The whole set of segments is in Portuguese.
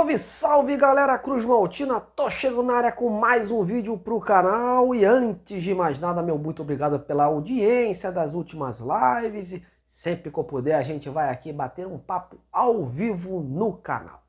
Salve, salve galera Cruz Maltina, tô chegando na área com mais um vídeo pro canal e antes de mais nada, meu muito obrigado pela audiência das últimas lives e sempre que eu puder a gente vai aqui bater um papo ao vivo no canal.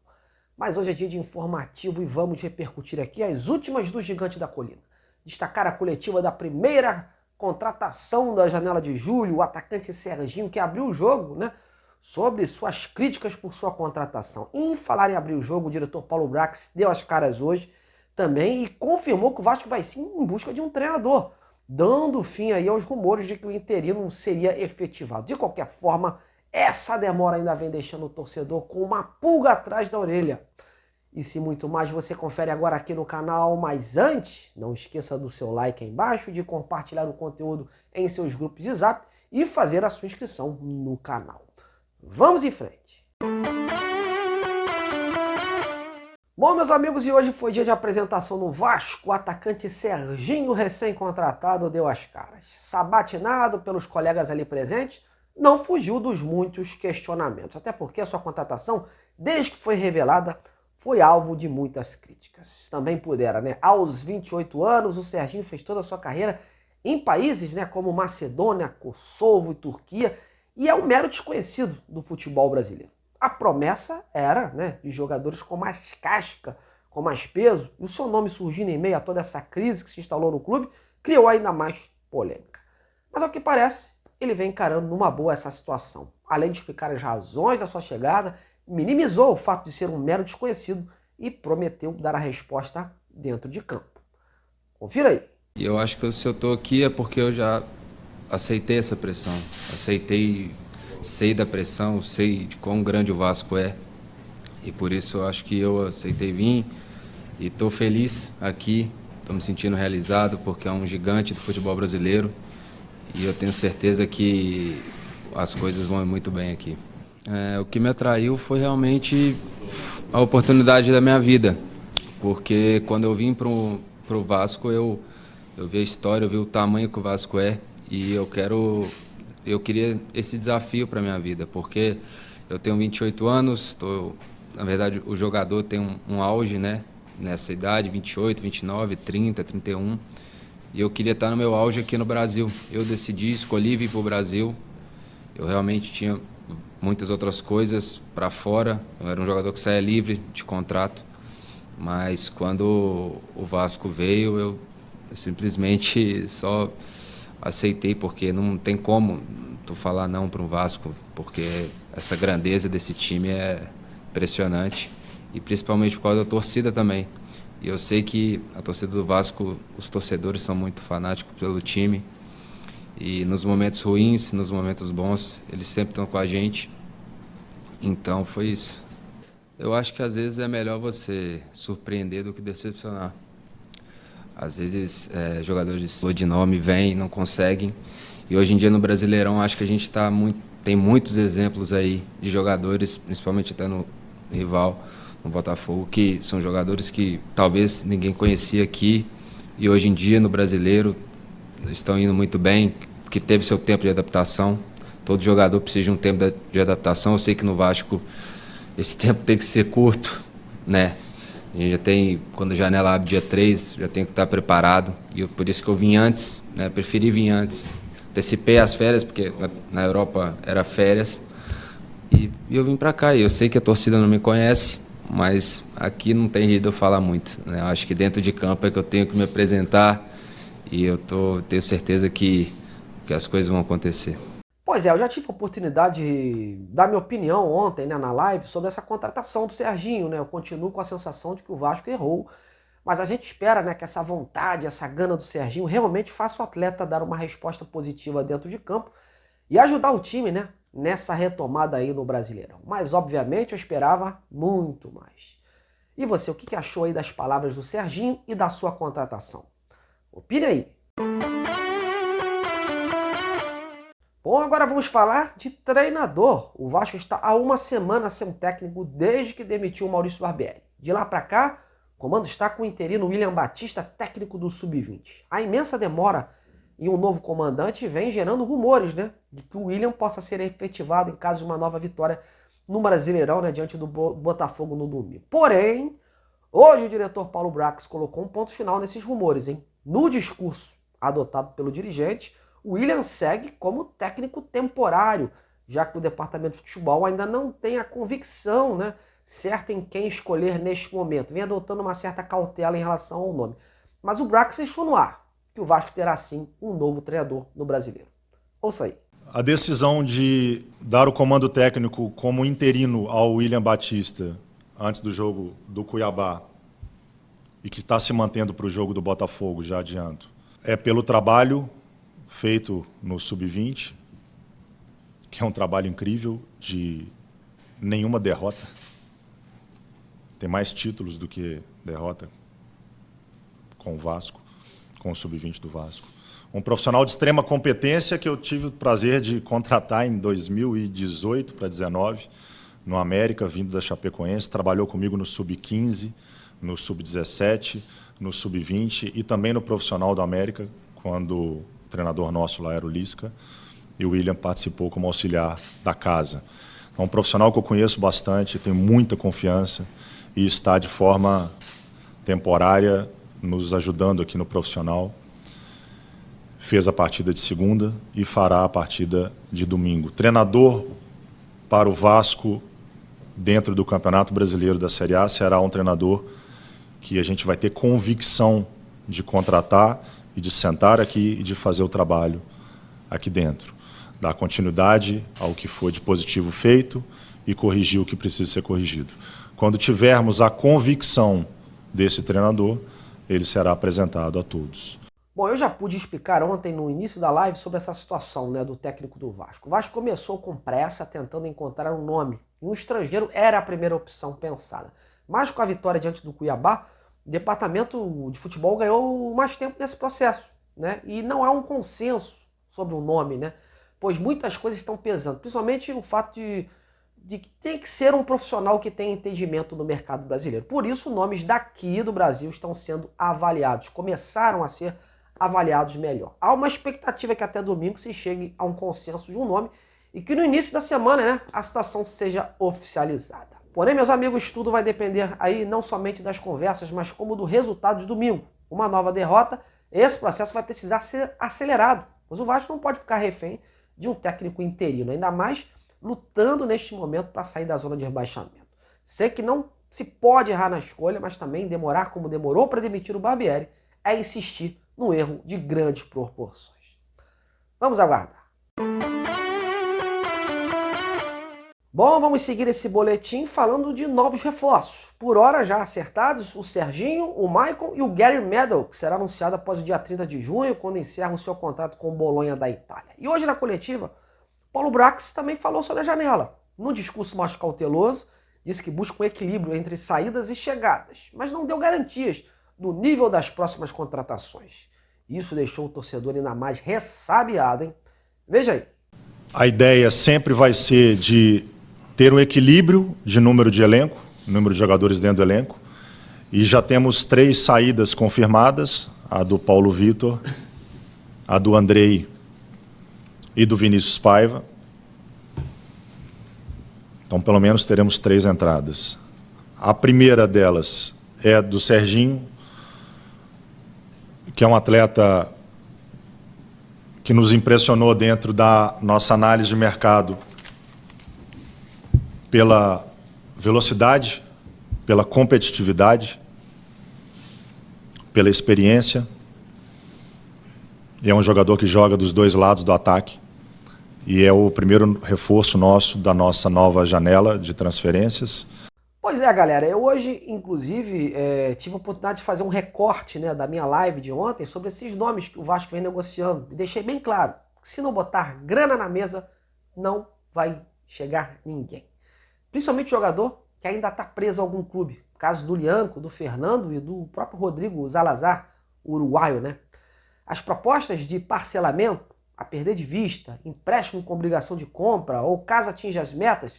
Mas hoje é dia de informativo e vamos repercutir aqui as últimas do Gigante da Colina. Destacar a coletiva da primeira contratação da janela de julho, o atacante Serginho que abriu o jogo, né? Sobre suas críticas por sua contratação. Em falar em abrir o jogo, o diretor Paulo Brax deu as caras hoje também e confirmou que o Vasco vai sim em busca de um treinador, dando fim aí aos rumores de que o interino seria efetivado. De qualquer forma, essa demora ainda vem deixando o torcedor com uma pulga atrás da orelha. E se muito mais você confere agora aqui no canal, mas antes, não esqueça do seu like aí embaixo, de compartilhar o conteúdo em seus grupos de zap e fazer a sua inscrição no canal. Vamos em frente! Bom, meus amigos, e hoje foi dia de apresentação no Vasco. O atacante Serginho, recém-contratado, deu as caras. Sabatinado pelos colegas ali presentes, não fugiu dos muitos questionamentos. Até porque a sua contratação, desde que foi revelada, foi alvo de muitas críticas. Também pudera, né? Aos 28 anos, o Serginho fez toda a sua carreira em países, né, como Macedônia, Kosovo e Turquia, e é um mero desconhecido do futebol brasileiro. A promessa era, né, de jogadores com mais casca, com mais peso, e o seu nome surgindo em meio a toda essa crise que se instalou no clube, criou ainda mais polêmica. Mas ao que parece, ele vem encarando numa boa essa situação. Além de explicar as razões da sua chegada, minimizou o fato de ser um mero desconhecido e prometeu dar a resposta dentro de campo. Confira aí. E eu acho que se eu estou aqui é porque eu já aceitei essa pressão, sei da pressão, sei de quão grande o Vasco é e por isso eu acho que eu aceitei vir e estou feliz aqui, estou me sentindo realizado porque é um gigante do futebol brasileiro e eu tenho certeza que as coisas vão muito bem aqui. O que me atraiu foi realmente a oportunidade da minha vida, porque quando eu vim para o Vasco eu vi a história, eu vi o tamanho que o Vasco é e eu queria esse desafio para minha vida, porque eu tenho 28 anos, na verdade o jogador tem um auge, né, nessa idade, 28, 29, 30, 31, e eu queria estar no meu auge aqui no Brasil. Eu decidi, escolhi vir para o Brasil, eu realmente tinha muitas outras coisas para fora, eu era um jogador que saía livre de contrato, mas quando o Vasco veio, eu simplesmente só aceitei, porque não tem como tu falar não para um Vasco, porque essa grandeza desse time é impressionante e principalmente por causa da torcida também. E eu sei que a torcida do Vasco, os torcedores são muito fanáticos pelo time e nos momentos ruins, nos momentos bons, eles sempre estão com a gente. Então foi isso. Eu acho que às vezes é melhor você surpreender do que decepcionar. Às vezes jogadores de nome vêm, não conseguem. E hoje em dia no Brasileirão acho que a gente tem muitos exemplos aí de jogadores, principalmente até no rival, no Botafogo, que são jogadores que talvez ninguém conhecia aqui e hoje em dia no Brasileiro estão indo muito bem, que teve seu tempo de adaptação. Todo jogador precisa de um tempo de adaptação. Eu sei que no Vasco esse tempo tem que ser curto, né? A gente já tem, quando a janela abre dia 3, já tem que estar preparado. E por isso que eu vim antes, né? Preferi vir antes. Antecipei as férias, porque na Europa era férias. E eu vim para cá. E eu sei que a torcida não me conhece, mas aqui não tem jeito de eu falar muito, né? Eu acho que dentro de campo é que eu tenho que me apresentar. E tenho certeza que as coisas vão acontecer. Pois é, eu já tive a oportunidade de dar minha opinião ontem, né, na live sobre essa contratação do Serginho, né? Eu continuo com a sensação de que o Vasco errou, mas a gente espera, né, que essa vontade, essa gana do Serginho realmente faça o atleta dar uma resposta positiva dentro de campo e ajudar o time, né, nessa retomada aí no Brasileirão. Mas, obviamente, eu esperava muito mais. E você, o que achou aí das palavras do Serginho e da sua contratação? Opine aí. Bom, agora vamos falar de treinador. O Vasco está há uma semana sem um técnico desde que demitiu o Maurício Barbieri. De lá para cá, o comando está com o interino William Batista, técnico do Sub-20. A imensa demora em um novo comandante vem gerando rumores, né, de que o William possa ser efetivado em caso de uma nova vitória no Brasileirão, né, diante do Botafogo no domingo. Porém, hoje o diretor Paulo Brax colocou um ponto final nesses rumores, hein? No discurso adotado pelo dirigente, o Willian segue como técnico temporário, já que o departamento de futebol ainda não tem a convicção, né, certa em quem escolher neste momento. Vem adotando uma certa cautela em relação ao nome. Mas o Brax deixou no ar que o Vasco terá sim um novo treinador no Brasileiro. Ouça aí. A decisão de dar o comando técnico como interino ao Willian Batista antes do jogo do Cuiabá e que está se mantendo para o jogo do Botafogo, já adianto, é pelo trabalho feito no Sub-20, que é um trabalho incrível de nenhuma derrota. Tem mais títulos do que derrota com o Vasco, com o Sub-20 do Vasco. Um profissional de extrema competência que eu tive o prazer de contratar em 2018 para 2019, no América, vindo da Chapecoense, trabalhou comigo no Sub-15, no Sub-17, no Sub-20 e também no profissional do América, quando o treinador nosso lá era o Lisca, e o Willian participou como auxiliar da casa. Então, um profissional que eu conheço bastante, tenho muita confiança e está de forma temporária nos ajudando aqui no profissional. Fez a partida de segunda e fará a partida de domingo. Treinador para o Vasco dentro do Campeonato Brasileiro da Série A será um treinador que a gente vai ter convicção de contratar e de sentar aqui e de fazer o trabalho aqui dentro. Dar continuidade ao que foi de positivo feito e corrigir o que precisa ser corrigido. Quando tivermos a convicção desse treinador, ele será apresentado a todos. Bom, eu já pude explicar ontem no início da live sobre essa situação, né, do técnico do Vasco. O Vasco começou com pressa, tentando encontrar um nome. E um estrangeiro era a primeira opção pensada. Mas com a vitória diante do Cuiabá, o departamento de futebol ganhou mais tempo nesse processo, né? E não há um consenso sobre o nome, né? Pois muitas coisas estão pesando, principalmente o fato de que tem que ser um profissional que tenha entendimento no mercado brasileiro. Por isso, nomes daqui do Brasil estão sendo avaliados, começaram a ser avaliados melhor. Há uma expectativa que até domingo se chegue a um consenso de um nome e que no início da semana, né, a situação seja oficializada. Porém, meus amigos, tudo vai depender aí não somente das conversas, mas como do resultado de domingo. Uma nova derrota, esse processo vai precisar ser acelerado, pois o Vasco não pode ficar refém de um técnico interino, ainda mais lutando neste momento para sair da zona de rebaixamento. Sei que não se pode errar na escolha, mas também demorar como demorou para demitir o Barbieri é insistir no erro de grandes proporções. Vamos aguardar. Bom, vamos seguir esse boletim falando de novos reforços. Por hora já acertados, o Serginho, o Maicon e o Gary Medel, que será anunciado após o dia 30 de junho, quando encerra o seu contrato com o Bolonha da Itália. E hoje na coletiva, Paulo Brax também falou sobre a janela. Num discurso mais cauteloso, disse que busca um equilíbrio entre saídas e chegadas, mas não deu garantias do nível das próximas contratações. Isso deixou o torcedor ainda mais ressabiado, hein? Veja aí. A ideia sempre vai ser de ter um equilíbrio de número de elenco, número de jogadores dentro do elenco, e já temos 3 saídas confirmadas, a do Paulo Vitor, a do Andrei e do Vinícius Paiva. Então, pelo menos, teremos 3 entradas. A primeira delas é do Serginho, que é um atleta que nos impressionou dentro da nossa análise de mercado pela velocidade, pela competitividade, pela experiência. E é um jogador que joga dos 2 lados do ataque. E é o primeiro reforço nosso da nossa nova janela de transferências. Pois é, galera. Eu hoje, inclusive, tive a oportunidade de fazer um recorte, né, da minha live de ontem sobre esses nomes que o Vasco vem negociando. E deixei bem claro que se não botar grana na mesa, não vai chegar ninguém. Principalmente jogador que ainda está preso a algum clube. No caso do Lianco, do Fernando e do próprio Rodrigo Zalazar, o uruguaio, né? As propostas de parcelamento, a perder de vista, empréstimo com obrigação de compra ou caso atinja as metas,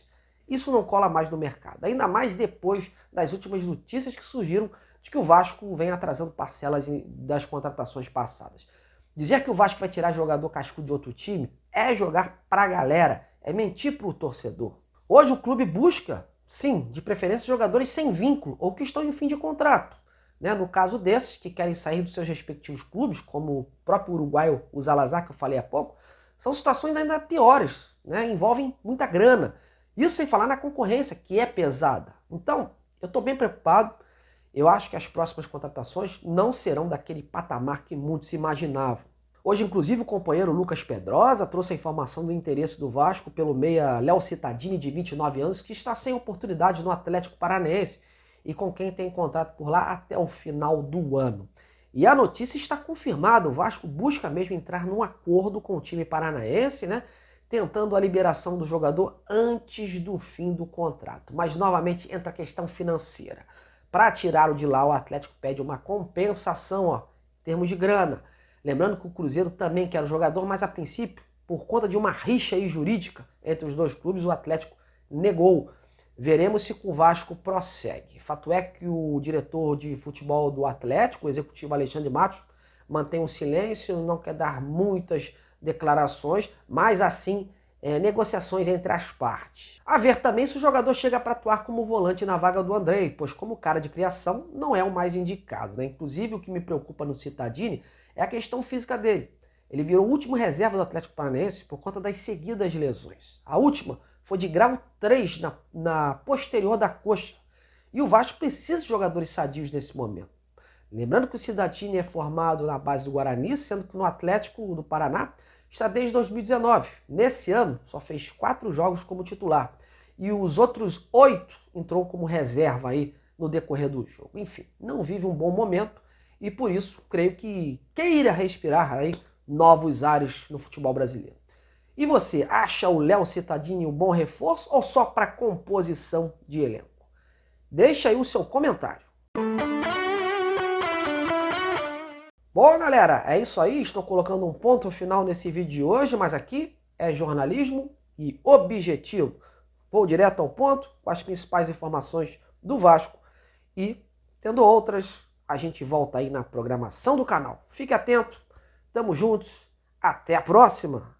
isso não cola mais no mercado. Ainda mais depois das últimas notícias que surgiram de que o Vasco vem atrasando parcelas das contratações passadas. Dizer que o Vasco vai tirar jogador cascudo de outro time é jogar pra galera, é mentir pro torcedor. Hoje o clube busca, sim, de preferência jogadores sem vínculo ou que estão em fim de contrato. Né? No caso desses, que querem sair dos seus respectivos clubes, como o próprio uruguaio, o Salazar, que eu falei há pouco, são situações ainda piores, né? Envolvem muita grana. Isso sem falar na concorrência, que é pesada. Então, eu estou bem preocupado. Eu acho que as próximas contratações não serão daquele patamar que muitos imaginavam. Hoje, inclusive, o companheiro Lucas Pedrosa trouxe a informação do interesse do Vasco pelo meia Léo Cittadini, de 29 anos, que está sem oportunidade no Atlético Paranaense e com quem tem contrato por lá até o final do ano. E a notícia está confirmada, o Vasco busca mesmo entrar num acordo com o time paranaense, né, tentando a liberação do jogador antes do fim do contrato. Mas novamente entra a questão financeira. Para tirá-lo de lá, o Atlético pede uma compensação, ó, em termos de grana. Lembrando que o Cruzeiro também quer o jogador, mas a princípio, por conta de uma rixa aí jurídica entre os dois clubes, o Atlético negou. Veremos se com o Vasco prossegue. Fato é que o diretor de futebol do Atlético, o executivo Alexandre Matos, mantém um silêncio, não quer dar muitas declarações, mas assim, negociações entre as partes. A ver também se o jogador chega para atuar como volante na vaga do Andrei, pois como cara de criação não é o mais indicado, né? Inclusive o que me preocupa no Cittadini é a questão física dele. Ele virou o último reserva do Atlético Paranaense por conta das seguidas lesões. A última foi de grau 3 na posterior da coxa. E o Vasco precisa de jogadores sadios nesse momento. Lembrando que o Cittadini é formado na base do Guarani, sendo que no Atlético do Paraná está desde 2019. Nesse ano, só fez 4 jogos como titular. E os outros 8 entrou como reserva aí no decorrer do jogo. Enfim, não vive um bom momento e por isso creio que queira respirar aí novos ares no futebol brasileiro. E você, acha o Léo Cittadini um bom reforço ou só para composição de elenco? Deixa aí o seu comentário. Bom, galera, é isso aí. Estou colocando um ponto final nesse vídeo de hoje, mas aqui é jornalismo e objetivo. Vou direto ao ponto com as principais informações do Vasco e, tendo outras, a gente volta aí na programação do canal. Fique atento, tamo juntos, até a próxima!